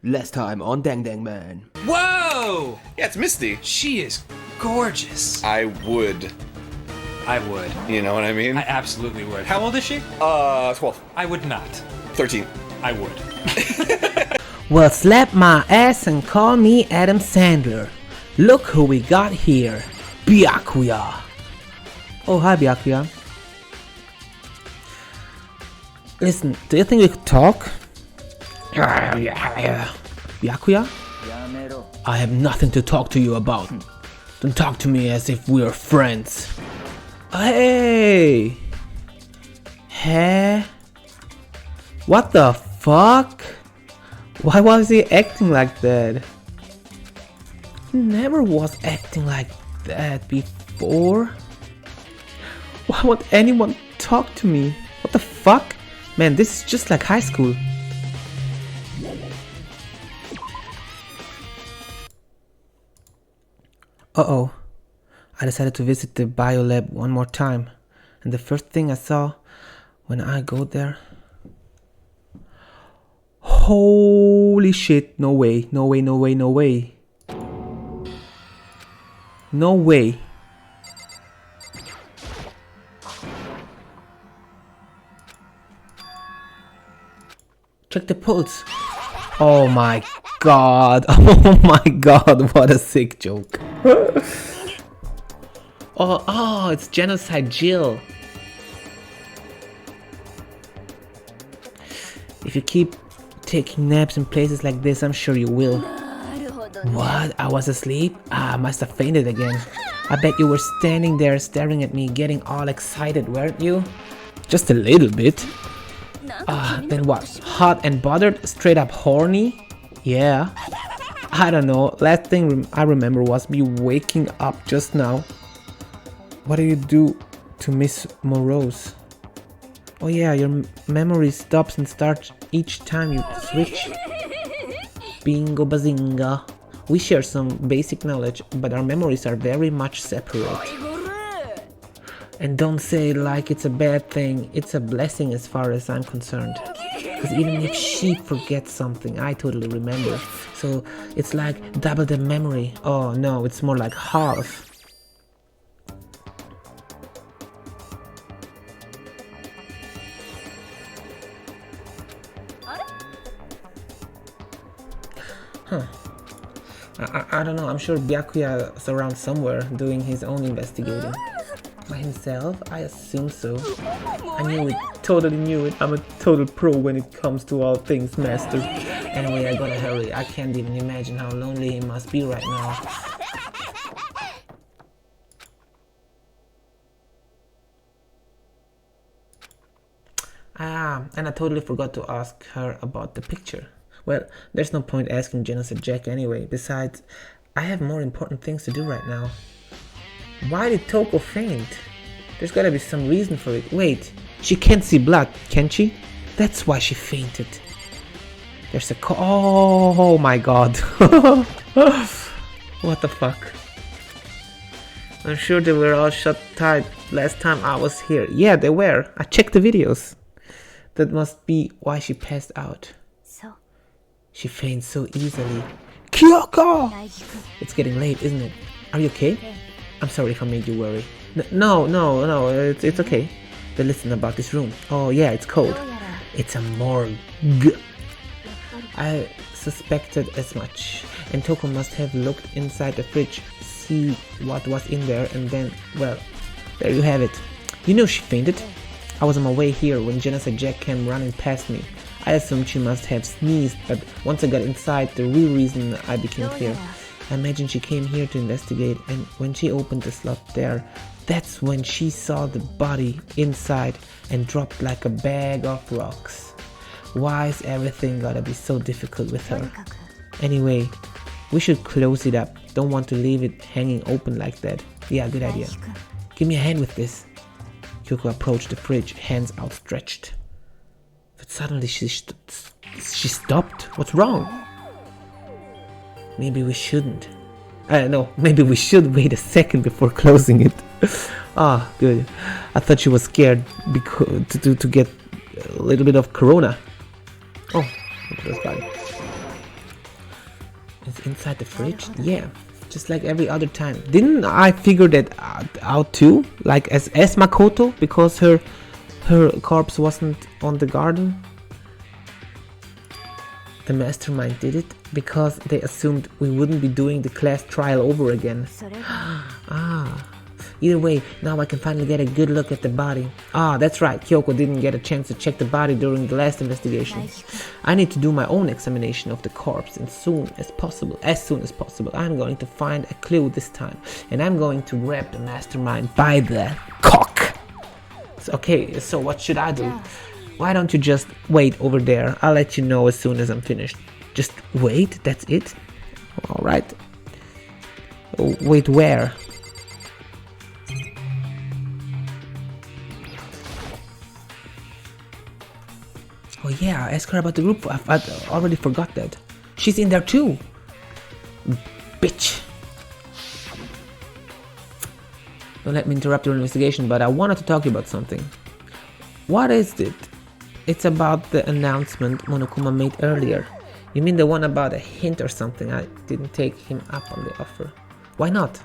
Last time on Dang Dang Man. Whoa! Yeah, it's Misty. She is gorgeous. I would. You know what I mean? I absolutely would. How old is she? 12. I would not. 13. I would. Well, slap my ass and call me Adam Sandler. Look who we got here. Byakuya. Oh, hi Byakuya. Listen, do you think we could talk? Byakuya? I have nothing to talk to you about. Don't talk to me as if we're friends. Hey! Hey? What the fuck? Why was he acting like that? He never was acting like that before. Why would anyone talk to me? What the fuck? Man, this is just like high school. Uh-oh. I decided to visit the biolab one more time. And the first thing I saw when I go there... Holy shit, no way, no way, no way, no way. No way. Check the pulse. Oh my god. Oh my god, what a sick joke. Oh, it's Genocide Jill. If you keep taking naps in places like this, I'm sure you will. What? I was asleep? I must have fainted again. I bet you were standing there staring at me, getting all excited, weren't you? Just a little bit. Then what? Hot and bothered? Straight up horny? Yeah. I don't know. Last thing I remember was me waking up just now. What do you do to Miss Morose? Oh yeah, your memory stops and starts each time you switch. Bingo bazinga. We share some basic knowledge, but our memories are very much separate. And don't say it like it's a bad thing, it's a blessing as far as I'm concerned. Because even if she forgets something, I totally remember. So it's like double the memory. Oh no, it's more like half. Huh. I don't know, I'm sure Byakuya is around somewhere doing his own investigating. By himself? I assume so. I knew it, totally knew it. I'm a total pro when it comes to all things master. Anyway, I gotta hurry. I can't even imagine how lonely he must be right now. And I totally forgot to ask her about the picture. Well, there's no point asking Genocide Jack anyway. Besides, I have more important things to do right now. Why did Toko faint? There's gotta be some reason for it. Wait, she can't see blood, can she? That's why she fainted. There's a oh my god. What the fuck? I'm sure they were all shut tight last time I was here. Yeah, they were. I checked the videos. That must be why she passed out. She faints so easily. Kyoko! It's getting late, isn't it? Are you okay? I'm sorry if I made you worry. No, it's okay. But listen about this room. Oh yeah, it's cold. It's a morgue. I suspected as much. And Toko must have looked inside the fridge, see what was in there, and then, well, there you have it. You know she fainted. I was on my way here when Genocide Jack came running past me. I assumed she must have sneezed, but once I got inside, the real reason I became clear. I imagine she came here to investigate, and when she opened the slot there, that's when she saw the body inside and dropped like a bag of rocks. Why is everything gotta be so difficult with her? Anyway, we should close it up. Don't want to leave it hanging open like that. Yeah, good idea. Give me a hand with this. Kyoko approached the fridge, hands outstretched. But suddenly she stopped. What's wrong? Maybe we shouldn't. No, maybe we should wait a second before closing it. Good. I thought she was scared because to get a little bit of corona. Oh, look at this guy. inside the fridge? Yeah, just like every other time. Didn't I figure that out too? Like as Makoto, because her corpse wasn't on the garden? The mastermind did it because they assumed we wouldn't be doing the class trial over again. Ah, either way, now I can finally get a good look at the body. Ah, that's right, Kyoko didn't get a chance to check the body during the last investigation. I need to do my own examination of the corpse as soon as possible. I'm going to find a clue this time, and I'm going to grab the mastermind by the cock. Okay, so what should I do? Why don't you just wait over there? I'll let you know as soon as I'm finished. Just wait, that's it? Alright. Oh, wait, where? Oh yeah, ask her about the group. I already forgot that. She's in there too. Bitch. Don't let me interrupt your investigation, but I wanted to talk to you about something. What is it? It's about the announcement Monokuma made earlier. You mean the one about a hint or something? I didn't take him up on the offer. Why not?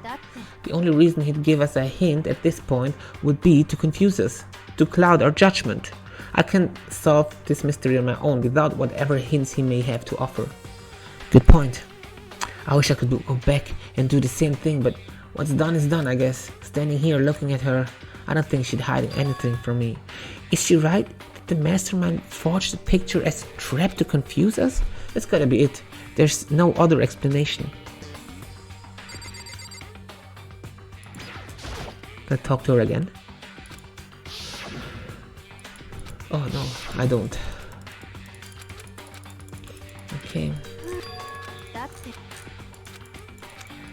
The only reason he'd give us a hint at this point would be to confuse us, to cloud our judgment. I can solve this mystery on my own without whatever hints he may have to offer. Good point. I wish I could go back and do the same thing, but what's done is done, I guess. Standing here looking at her, I don't think she'd hide anything from me. Is she right? The mastermind forged the picture as a trap to confuse us? That's gotta be it. There's no other explanation. Can I talk to her again? Oh no, I don't. Okay.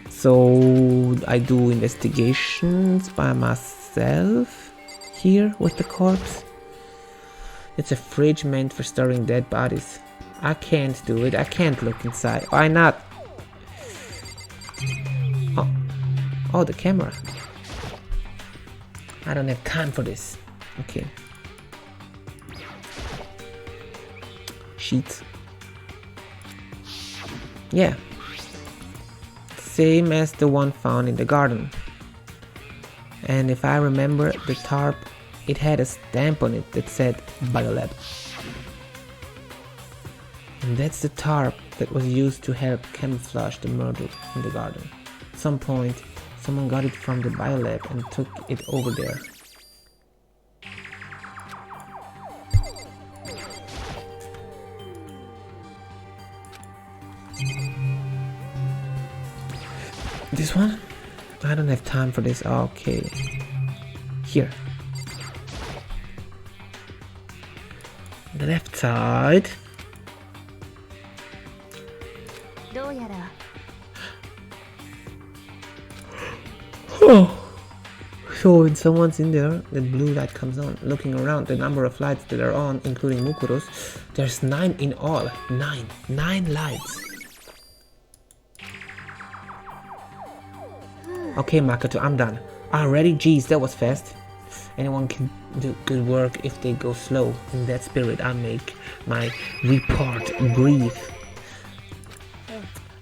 So I do investigations by myself here with the corpse. It's a fridge meant for storing dead bodies. I can't do it. I can't look inside. Why not? Oh, the camera. I don't have time for this. Okay. Sheets. Yeah. Same as the one found in the garden. And if I remember, the tarp, it had a stamp on it that said Biolab. And that's the tarp that was used to help camouflage the murder in the garden. At some point, someone got it from the Biolab and took it over there. This one? I don't have time for this. Okay. Here. The left side. Oh. So when someone's in there, the blue light comes on. Looking around, the number of lights that are on, including Mukuro's, there's 9 in all. 9 lights. Okay, Makoto, I'm done. Already? Geez, that was fast. Anyone can do good work if they go slow. In that spirit, I'll make my report brief.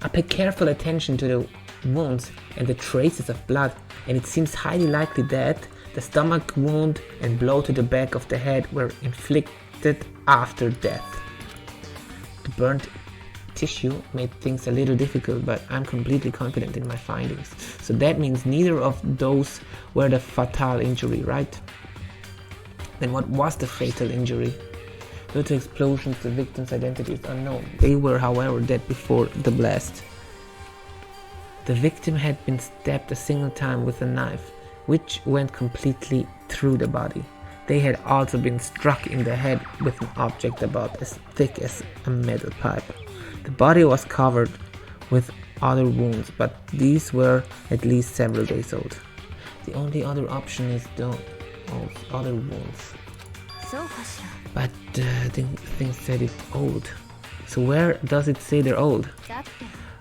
I pay careful attention to the wounds and the traces of blood, and it seems highly likely that the stomach wound and blow to the back of the head were inflicted after death. The burnt tissue made things a little difficult, but I'm completely confident in my findings. So that means neither of those were the fatal injury, right? Then what was the fatal injury? Due to explosions, the victim's identity is unknown. They were, however, dead before the blast. The victim had been stabbed a single time with a knife, which went completely through the body. They had also been struck in the head with an object about as thick as a metal pipe. The body was covered with other wounds, but these were at least several days old. The only other option is those other wounds. But the thing said it's old. So where does it say they're old?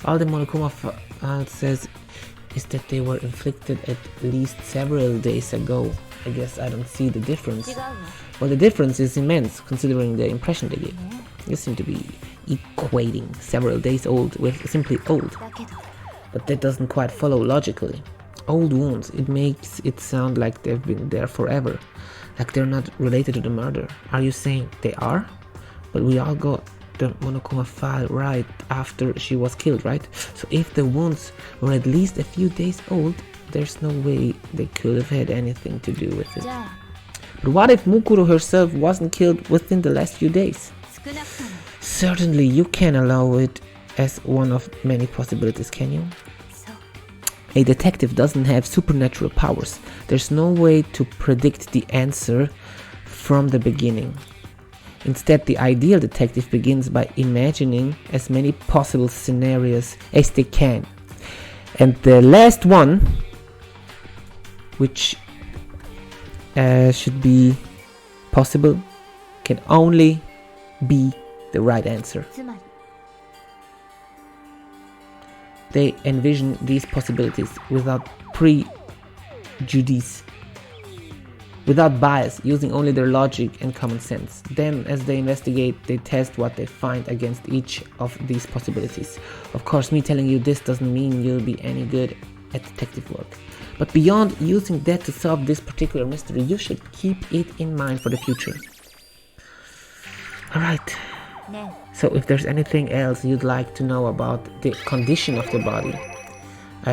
All the Monokuma file says is that they were inflicted at least several days ago. I guess I don't see the difference. Well, the difference is immense considering the impression they gave. You seem to be equating several days old with simply old. But that doesn't quite follow logically. Old wounds, it makes it sound like they've been there forever, like they're not related to the murder. Are you saying they are? But we all got the Monokuma file right after she was killed, right? So if the wounds were at least a few days old, there's no way they could have had anything to do with it. But what if Mukuro herself wasn't killed within the last few days? Certainly you can allow it as one of many possibilities, can you? A detective doesn't have supernatural powers. There's no way to predict the answer from the beginning. Instead, the ideal detective begins by imagining as many possible scenarios as they can. And the last one, which should be possible, can only be the right answer. They envision these possibilities without prejudice, without bias, using only their logic and common sense. Then, as they investigate, they test what they find against each of these possibilities. Of course, me telling you this doesn't mean you'll be any good at detective work. But beyond using that to solve this particular mystery, you should keep it in mind for the future. Alright. So if there's anything else you'd like to know about the condition of the body,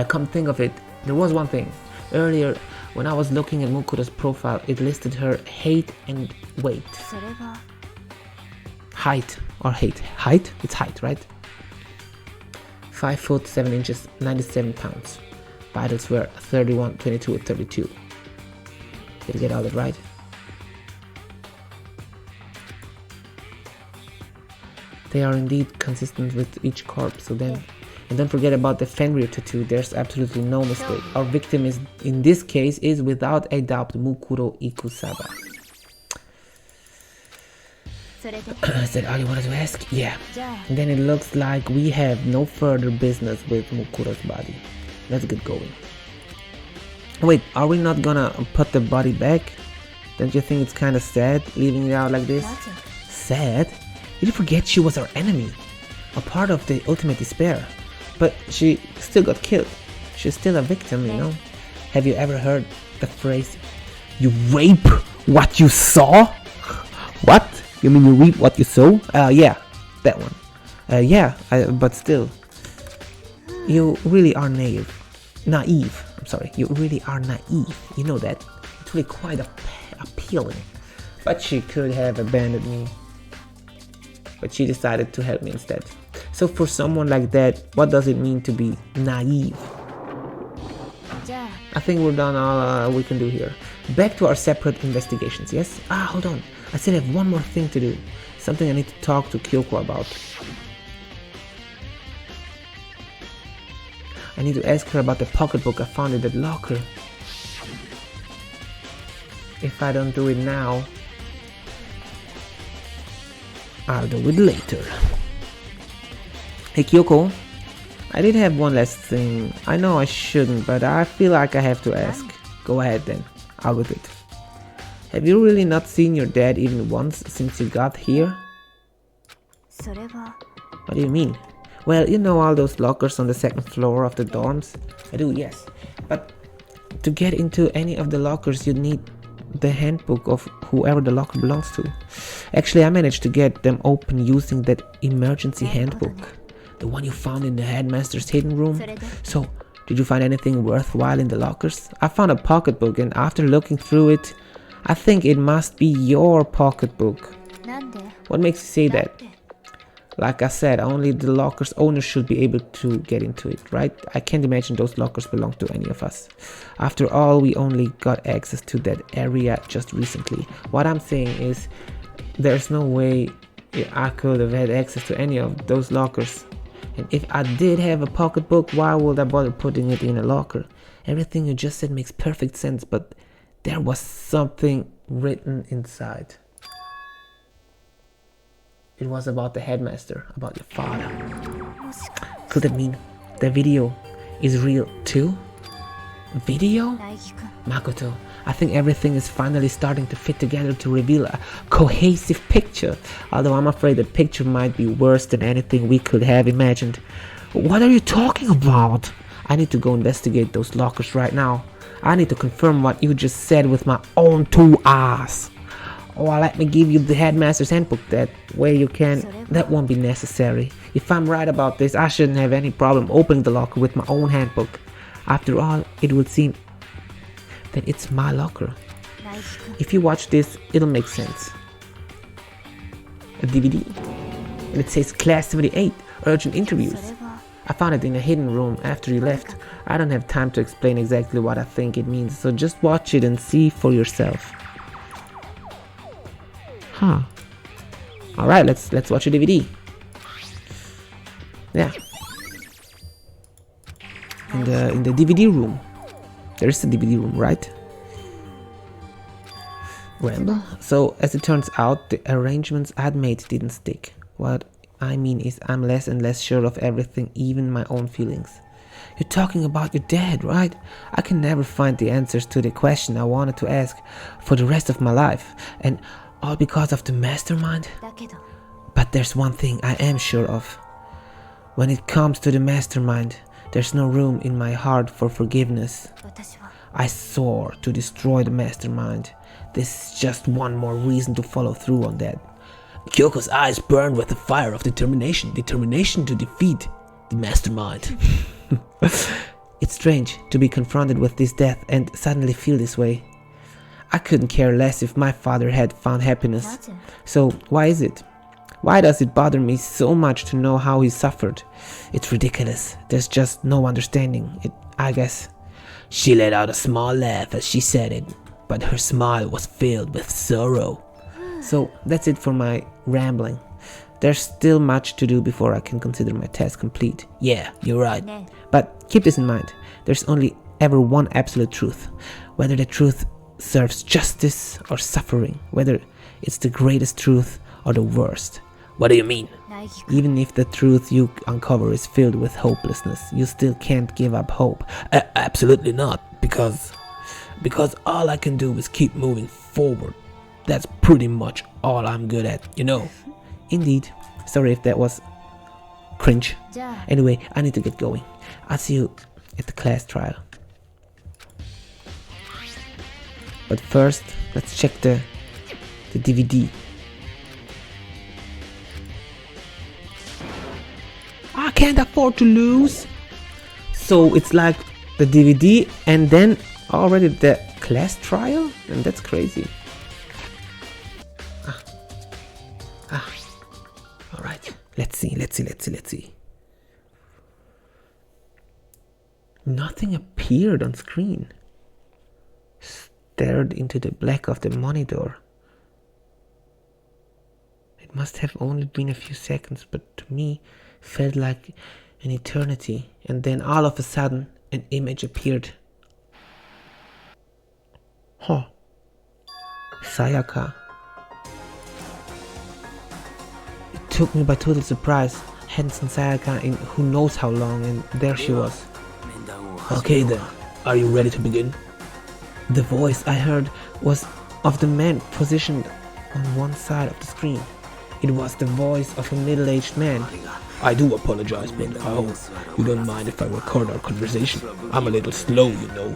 come think of it, there was one thing. Earlier, when I was looking at Mukuro's profile, it listed her height and weight. Height or height? Height? It's height, right? 5 foot 7 inches, 97 pounds. Vitals were 31, 22, 32. Did I get all that right? They are indeed consistent with each corpse, so then... And don't forget about the Fenrir tattoo, there's absolutely no mistake. Our victim is, in this case, is without a doubt Mukuro Ikusaba. Is that all you wanted to ask? Yeah. And then it looks like we have no further business with Mukuro's body. Let's get going. Wait, are we not gonna put the body back? Don't you think it's kind of sad leaving it out like this? Sad? Did you forget she was our enemy? A part of the ultimate despair. But she still got killed. She's still a victim, you know? Have you ever heard the phrase, you rape what you saw? What? You mean you reap what you sow? Yeah, that one. But still. You really are naive. I'm sorry. You really are naive. You know that. It's really quite appealing. But she could have abandoned me. But she decided to help me instead. So for someone like that, what does it mean to be naive? I think we're done all we can do here. Back to our separate investigations, yes? Hold on. I still have one more thing to do. Something I need to talk to Kyoko about. I need to ask her about the pocketbook I found in that locker. If I don't do it now, I'll do it later. Hey Kyoko, I did have one last thing. I know I shouldn't, but I feel like I have to ask. Go ahead then, I'll with it. Have you really not seen your dad even once since you got here? What do you mean? Well, you know all those lockers on the second floor of the dorms? I do, yes. But to get into any of the lockers you need the handbook of whoever the locker belongs to. Actually, I managed to get them open using that emergency handbook. The one you found in the headmaster's hidden room. So, did you find anything worthwhile in the lockers? I found a pocketbook and after looking through it, I think it must be your pocketbook. What makes you say that? Like I said, only the locker's owner should be able to get into it, right? I can't imagine those lockers belong to any of us. After all, we only got access to that area just recently. What I'm saying is, there's no way I could have had access to any of those lockers. And if I did have a pocketbook, why would I bother putting it in a locker? Everything you just said makes perfect sense, but there was something written inside. It was about the headmaster, about your father. Could that mean the video is real too? Video? Makoto, I think everything is finally starting to fit together to reveal a cohesive picture, although I'm afraid the picture might be worse than anything we could have imagined. What are you talking about? I need to go investigate those lockers right now. I need to confirm what you just said with my own 2 eyes. Or let me give you the headmaster's handbook, that way you can... That won't be necessary. If I'm right about this, I shouldn't have any problem opening the locker with my own handbook. After all, it would seem that it's my locker. If you watch this, it'll make sense. A DVD. And it says Class 78, urgent interviews. I found it in a hidden room after you left. I don't have time to explain exactly what I think it means, so just watch it and see for yourself. Huh. Alright, let's watch a DVD. Yeah. In the DVD room. There is a DVD room, right? Well, so as it turns out, the arrangements I'd made didn't stick. What I mean is I'm less and less sure of everything, even my own feelings. You're talking about your dad, right? I can never find the answers to the question I wanted to ask for the rest of my life. And all because of the mastermind? But there's one thing I am sure of. When it comes to the mastermind, there's no room in my heart for forgiveness. I swore to destroy the mastermind. This is just one more reason to follow through on that. Kyoko's eyes burned with the fire of determination. Determination to defeat the mastermind. It's strange to be confronted with this death and suddenly feel this way. I couldn't care less if my father had found happiness. So why is it? Why does it bother me so much to know how he suffered? It's ridiculous. There's just no understanding it, I guess. She let out a small laugh as she said it, but her smile was filled with sorrow. So that's it for my rambling. There's still much to do before I can consider my task complete. Yeah, you're right. But keep this in mind. There's only ever one absolute truth. Whether the truth serves justice or suffering, whether it's the greatest truth or the worst. What do you mean? Even if the truth you uncover is filled with hopelessness, you still can't give up hope. Absolutely not, because all I can do is keep moving forward. That's pretty much all I'm good at, you know. Indeed. Sorry if that was cringe. Anyway, I need to get going. I'll see you at the class trial. But first, let's check the DVD. I can't afford to lose. So it's like the DVD and then already the class trial? And that's crazy. Alright, let's see. Nothing appeared on screen. Stared into the black of the monitor. It must have only been a few seconds, but to me felt like an eternity. And then all of a sudden an image appeared. Huh. Sayaka. It took me by total surprise. Hadn't seen Sayaka in who knows how long, and there she was. Okay then, are you ready to begin? The voice I heard was of the man positioned on one side of the screen. It was the voice of a middle-aged man. I do apologize, but I hope you don't mind if I record our conversation. I'm a little slow, you know.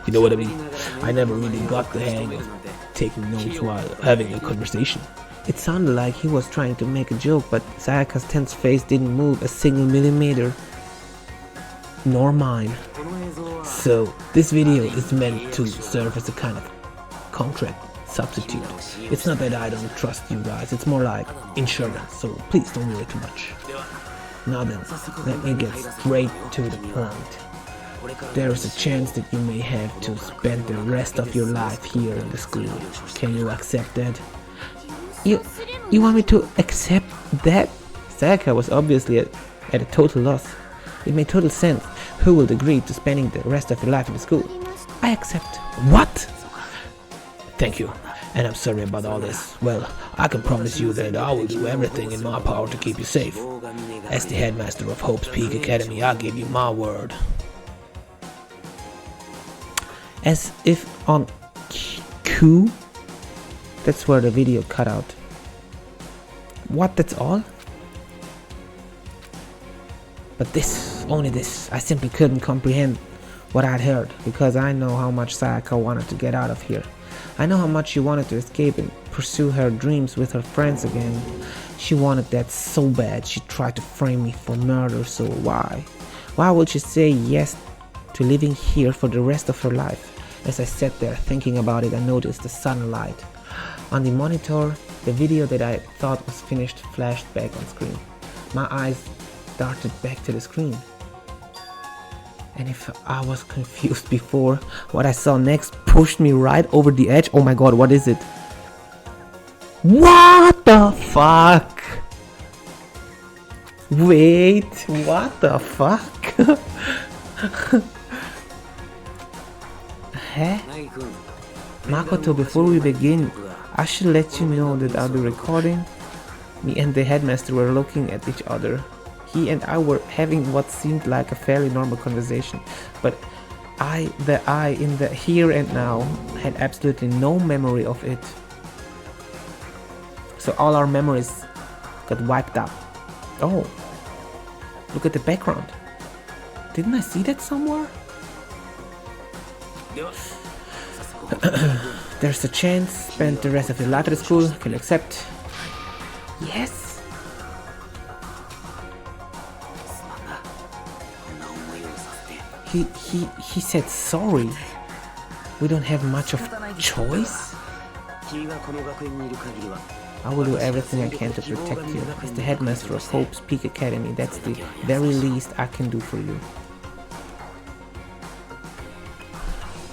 You know what I mean? I never really got the hang of taking notes while having a conversation. It sounded like he was trying to make a joke, but Sayaka's tense face didn't move a single millimeter. Nor mine. So, this video is meant to serve as a kind of contract substitute. It's not that I don't trust you guys, it's more like insurance, so please don't worry too much. Now then, let me get straight to the point. There is a chance that you may have to spend the rest of your life here in the school. Can you accept that? You want me to accept that? Sayaka was obviously at a total loss. It made total sense. Who would agree to spending the rest of your life in the school? I accept. What? Thank you. And I'm sorry about all this. Well, I can promise you that I will do everything in my power to keep you safe. As the headmaster of Hope's Peak Academy, I'll give you my word. As if on Q. That's where the video cut out. What, that's all? But this, only this, I simply couldn't comprehend what I'd heard, because I know how much Sayaka wanted to get out of here. I know how much she wanted to escape and pursue her dreams with her friends again. She wanted that so bad. She tried to frame me for murder, so why? Why would she say yes to living here for the rest of her life? As I sat there thinking about it, I noticed the sunlight. On the monitor, the video that I thought was finished flashed back on screen. My eyes darted back to the screen. And if I was confused before, what I saw next pushed me right over the edge. Oh my god, what is it? What the fuck? Wait, what the fuck? Huh? Makoto, before we begin, I should let you know that I'll be recording. Me and the headmaster were looking at each other. He and I were having what seemed like a fairly normal conversation, but I in the here and now had absolutely no memory of it. So all our memories got wiped out. Oh, look at the background. Didn't I see that somewhere? There's a chance. Spend the rest of your life at school. Can you accept? Yes. He said sorry. We don't have much of choice. I will do everything I can to protect you. As the headmaster of Hope's Peak Academy, that's the very least I can do for you.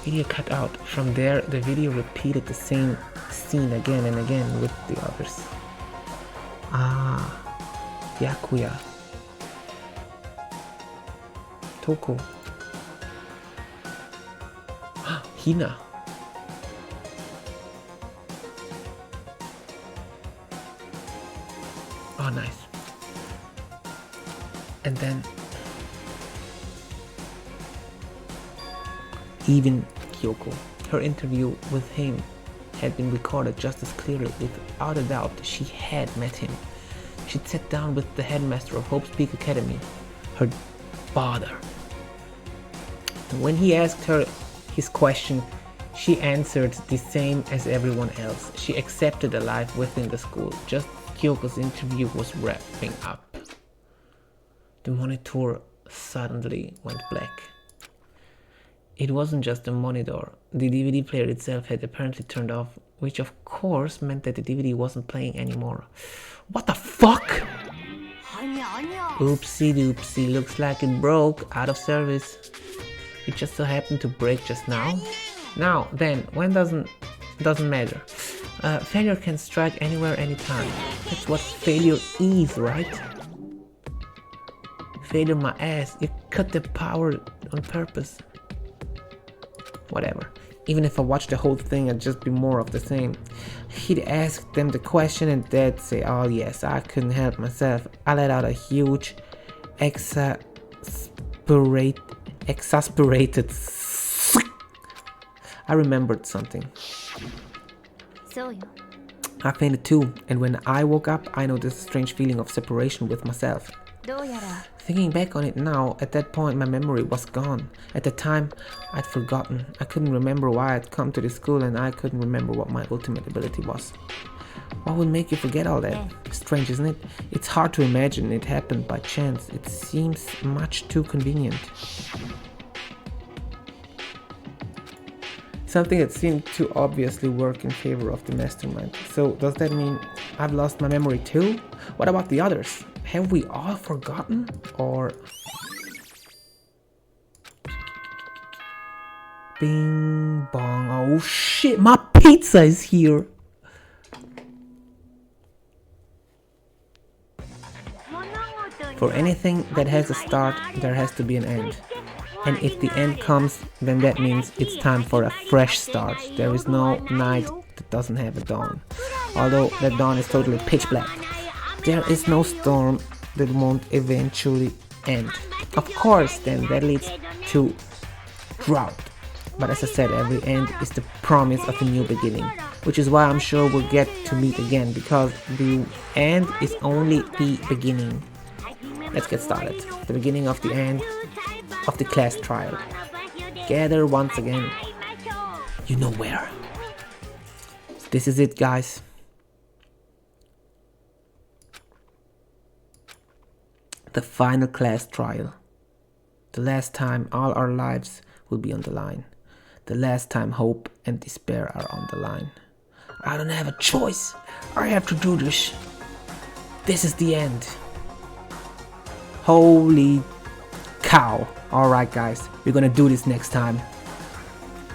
Video cut out. From there, the video repeated the same scene again and again with the others. Ah, Yakuya. Toko. Hina. Oh, nice. And then even Kyoko. Her interview with him had been recorded just as clearly. Without a doubt, she had met him. She'd sat down with the headmaster of Hope's Peak Academy, her father. And when he asked her his question, she answered the same as everyone else. She accepted a life within the school. Just Kyoko's interview was wrapping up. The monitor suddenly went black. It wasn't just the monitor. The DVD player itself had apparently turned off, which of course meant that the DVD wasn't playing anymore. What the fuck? Oopsie doopsie, looks like it broke, out of service. It just so happened to break just now. Now, then, when doesn't matter. Failure can strike anywhere, anytime. That's what failure is, right? Failure my ass, you cut the power on purpose. Whatever. Even if I watched the whole thing, it'd just be more of the same. He'd ask them the question and they'd say, oh yes, I couldn't help myself. I let out a huge exasperated I remembered something. I fainted too, and when I woke up, I noticed a strange feeling of separation with myself. Thinking back on it now, at that point my memory was gone. At the time, I'd forgotten. I couldn't remember why I'd come to this school, and I couldn't remember what my ultimate ability was. What would make you forget all that? Strange, isn't it? It's hard to imagine it happened by chance. It seems much too convenient. Something that seemed to obviously work in favor of the mastermind. So does that mean I've lost my memory too? What about the others? Have we all forgotten? Or... Bing bong. Oh shit, my pizza is here! For anything that has a start, there has to be an end. And if the end comes, then that means it's time for a fresh start. There is no night that doesn't have a dawn. Although that dawn is totally pitch black. There is no storm that won't eventually end. Of course, then that leads to drought. But as I said, every end is the promise of a new beginning, which is why I'm sure we'll get to meet again, because the end is only the beginning. Let's get started. The beginning of the end of the class trial. Gather once again. You know where. This is it, guys. The final class trial. The last time all our lives will be on the line. The last time hope and despair are on the line. I don't have a choice. I have to do this. This is the end. Holy cow. Alright guys, we're gonna do this next time.